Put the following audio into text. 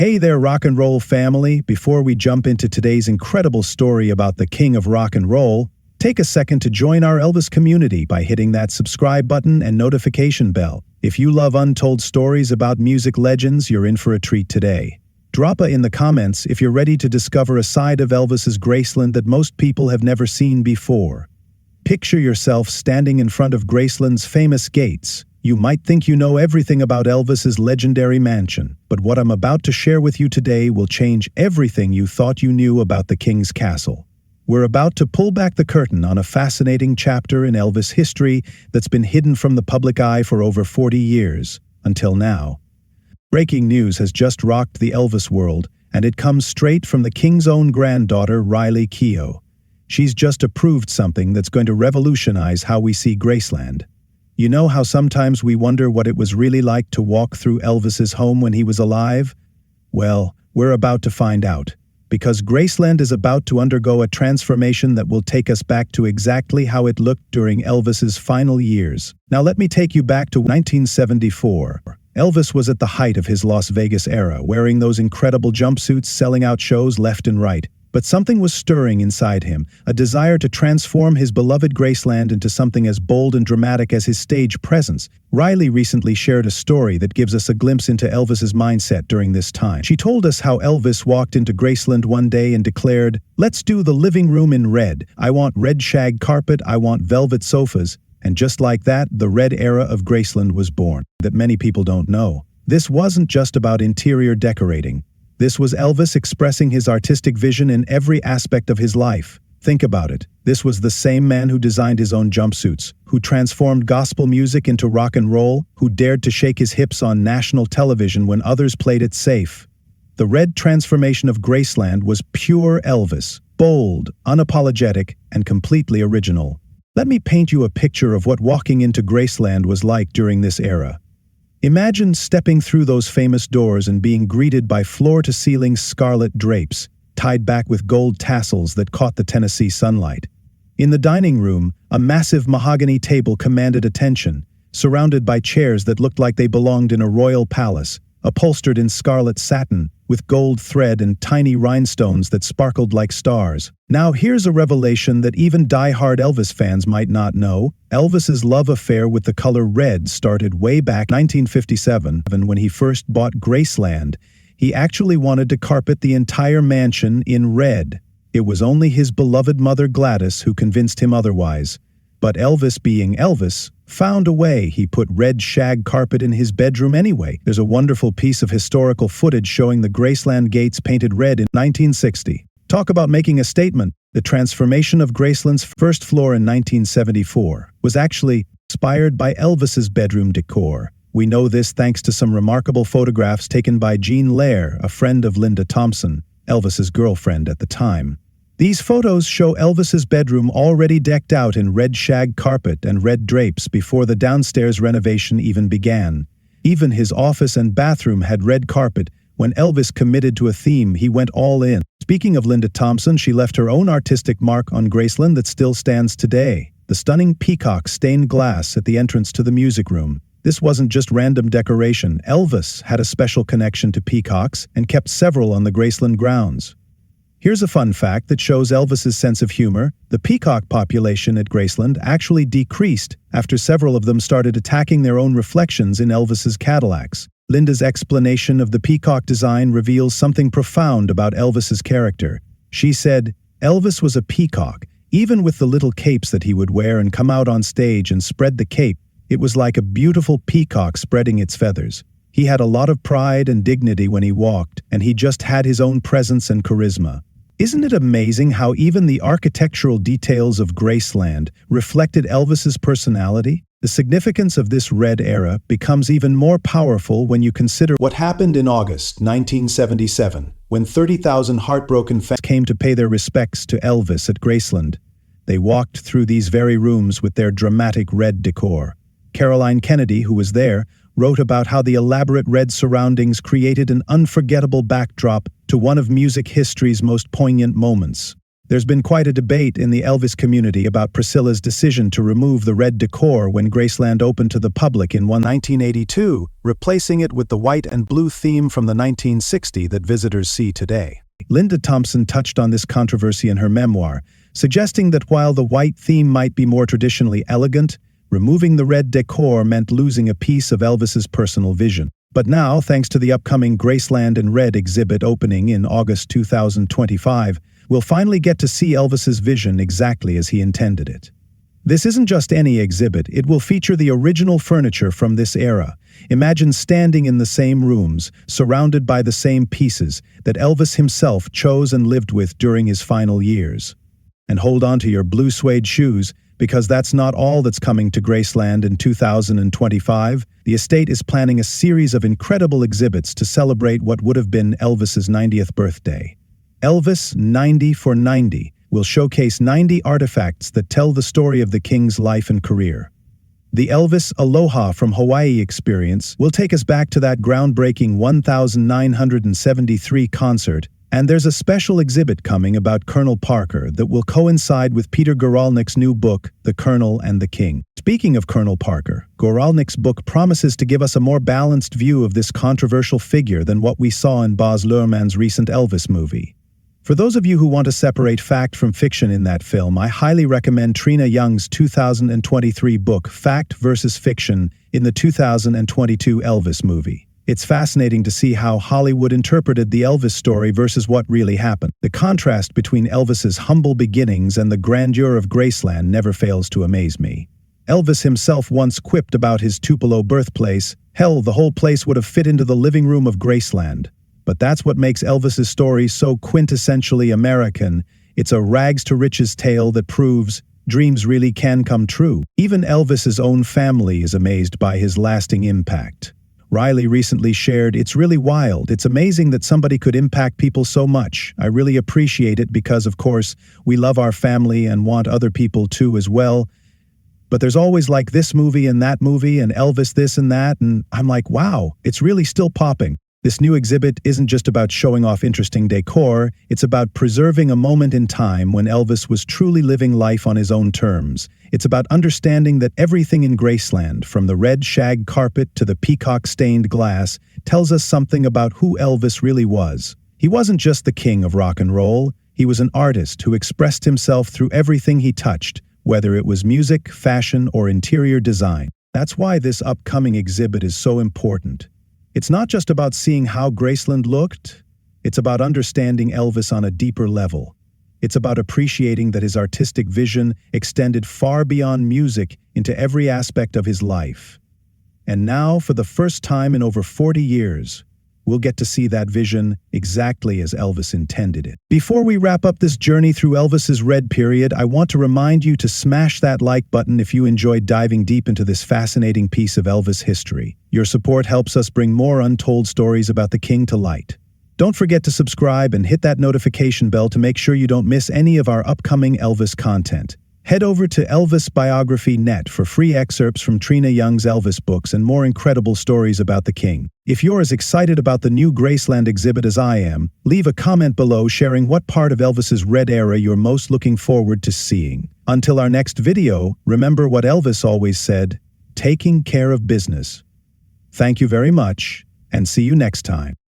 Hey there, rock and roll family. Before we jump into today's incredible story about the king of rock and roll, take a second to join our Elvis community by hitting that subscribe button and notification bell. If you love untold stories about music legends, you're in for a treat today. Drop in the comments if you're ready to discover a side of Elvis's Graceland that most people have never seen before. Picture yourself standing in front of Graceland's famous gates. You might think you know everything about Elvis's legendary mansion, but what I'm about to share with you today will change everything you thought you knew about the king's castle. We're about to pull back the curtain on a fascinating chapter in Elvis history that's been hidden from the public eye for over 40 years, until now. Breaking news has just rocked the Elvis world, and it comes straight from the king's own granddaughter, Riley Keough. She's just approved something that's going to revolutionize how we see Graceland. You know how sometimes we wonder what it was really like to walk through Elvis's home when he was alive? Well, we're about to find out, because Graceland is about to undergo a transformation that will take us back to exactly how it looked during Elvis's final years. Now let me take you back to 1974. Elvis was at the height of his Las Vegas era, wearing those incredible jumpsuits, selling out shows left and right. But something was stirring inside him, a desire to transform his beloved Graceland into something as bold and dramatic as his stage presence. Riley recently shared a story that gives us a glimpse into Elvis's mindset during this time. She told us how Elvis walked into Graceland one day and declared, "Let's do the living room in red. I want red shag carpet, I want velvet sofas." And just like that, the red era of Graceland was born. That many people don't know. This wasn't just about interior decorating. This was Elvis expressing his artistic vision in every aspect of his life. Think about it. This was the same man who designed his own jumpsuits, who transformed gospel music into rock and roll, who dared to shake his hips on national television when others played it safe. The red transformation of Graceland was pure Elvis, bold, unapologetic, and completely original. Let me paint you a picture of what walking into Graceland was like during this era. Imagine stepping through those famous doors and being greeted by floor-to-ceiling scarlet drapes, tied back with gold tassels that caught the Tennessee sunlight. In the dining room, a massive mahogany table commanded attention, surrounded by chairs that looked like they belonged in a royal palace, upholstered in scarlet satin, with gold thread and tiny rhinestones that sparkled like stars. Now here's a revelation that even die-hard Elvis fans might not know. Elvis's love affair with the color red started way back in 1957 when he first bought Graceland. He actually wanted to carpet the entire mansion in red. It was only his beloved mother Gladys who convinced him otherwise. But Elvis, being Elvis, found a way. He put red shag carpet in his bedroom anyway. There's a wonderful piece of historical footage showing the Graceland gates painted red in 1960. Talk about making a statement. The transformation of Graceland's first floor in 1974 was actually inspired by Elvis's bedroom decor. We know this thanks to some remarkable photographs taken by Jean Lair, a friend of Linda Thompson, Elvis's girlfriend at the time. These photos show Elvis's bedroom already decked out in red shag carpet and red drapes before the downstairs renovation even began. Even his office and bathroom had red carpet. When Elvis committed to a theme, he went all in. Speaking of Linda Thompson, she left her own artistic mark on Graceland that still stands today. The stunning peacock stained glass at the entrance to the music room. This wasn't just random decoration. Elvis had a special connection to peacocks and kept several on the Graceland grounds. Here's a fun fact that shows Elvis's sense of humor. The peacock population at Graceland actually decreased after several of them started attacking their own reflections in Elvis's Cadillacs. Linda's explanation of the peacock design reveals something profound about Elvis's character. She said, "Elvis was a peacock. Even with the little capes that he would wear and come out on stage and spread the cape, it was like a beautiful peacock spreading its feathers. He had a lot of pride and dignity when he walked, and he just had his own presence and charisma." Isn't it amazing how even the architectural details of Graceland reflected Elvis's personality? The significance of this red era becomes even more powerful when you consider what happened in August 1977, when 30,000 heartbroken fans came to pay their respects to Elvis at Graceland. They walked through these very rooms with their dramatic red decor. Caroline Kennedy, who was there, wrote about how the elaborate red surroundings created an unforgettable backdrop to one of music history's most poignant moments. There's been quite a debate in the Elvis community about Priscilla's decision to remove the red decor when Graceland opened to the public in 1982, replacing it with the white and blue theme from the 1960s that visitors see today. Linda Thompson touched on this controversy in her memoir, suggesting that while the white theme might be more traditionally elegant, removing the red decor meant losing a piece of Elvis's personal vision. But now, thanks to the upcoming Graceland in Red exhibit opening in August 2025, we'll finally get to see Elvis's vision exactly as he intended it. This isn't just any exhibit, it will feature the original furniture from this era. Imagine standing in the same rooms, surrounded by the same pieces that Elvis himself chose and lived with during his final years. And hold on to your blue suede shoes, because that's not all that's coming to Graceland in 2025. The estate is planning a series of incredible exhibits to celebrate what would have been Elvis's 90th birthday. Elvis 90 for 90 will showcase 90 artifacts that tell the story of the King's life and career. The Elvis Aloha from Hawaii experience will take us back to that groundbreaking 1973 concert, and there's a special exhibit coming about Colonel Parker that will coincide with Peter Guralnick's new book, The Colonel and the King. Speaking of Colonel Parker, Guralnick's book promises to give us a more balanced view of this controversial figure than what we saw in Baz Luhrmann's recent Elvis movie. For those of you who want to separate fact from fiction in that film, I highly recommend Trina Young's 2023 book, Fact vs. Fiction, in the 2022 Elvis movie. It's fascinating to see how Hollywood interpreted the Elvis story versus what really happened. The contrast between Elvis's humble beginnings and the grandeur of Graceland never fails to amaze me. Elvis himself once quipped about his Tupelo birthplace, "Hell, the whole place would have fit into the living room of Graceland." But that's what makes Elvis's story so quintessentially American. It's a rags-to-riches tale that proves dreams really can come true. Even Elvis's own family is amazed by his lasting impact. Riley recently shared, "It's really wild. It's amazing that somebody could impact people so much. I really appreciate it because, of course, we love our family and want other people to as well. But there's always like this movie and that movie and Elvis this and that, and I'm like, wow, it's really still popping." This new exhibit isn't just about showing off interesting decor, it's about preserving a moment in time when Elvis was truly living life on his own terms. It's about understanding that everything in Graceland, from the red shag carpet to the peacock-stained glass, tells us something about who Elvis really was. He wasn't just the king of rock and roll, he was an artist who expressed himself through everything he touched, whether it was music, fashion, or interior design. That's why this upcoming exhibit is so important. It's not just about seeing how Graceland looked, it's about understanding Elvis on a deeper level. It's about appreciating that his artistic vision extended far beyond music into every aspect of his life. And now, for the first time in over 40 years, we'll get to see that vision exactly as Elvis intended it. Before we wrap up this journey through Elvis's red period, I want to remind you to smash that like button if you enjoyed diving deep into this fascinating piece of Elvis history. Your support helps us bring more untold stories about the King to light. Don't forget to subscribe and hit that notification bell to make sure you don't miss any of our upcoming Elvis content. Head over to elvisbiography.net for free excerpts from Trina Young's Elvis books and more incredible stories about the King. If you're as excited about the new Graceland exhibit as I am, leave a comment below sharing what part of Elvis's red era you're most looking forward to seeing. Until our next video, remember what Elvis always said, taking care of business. Thank you very much, and see you next time.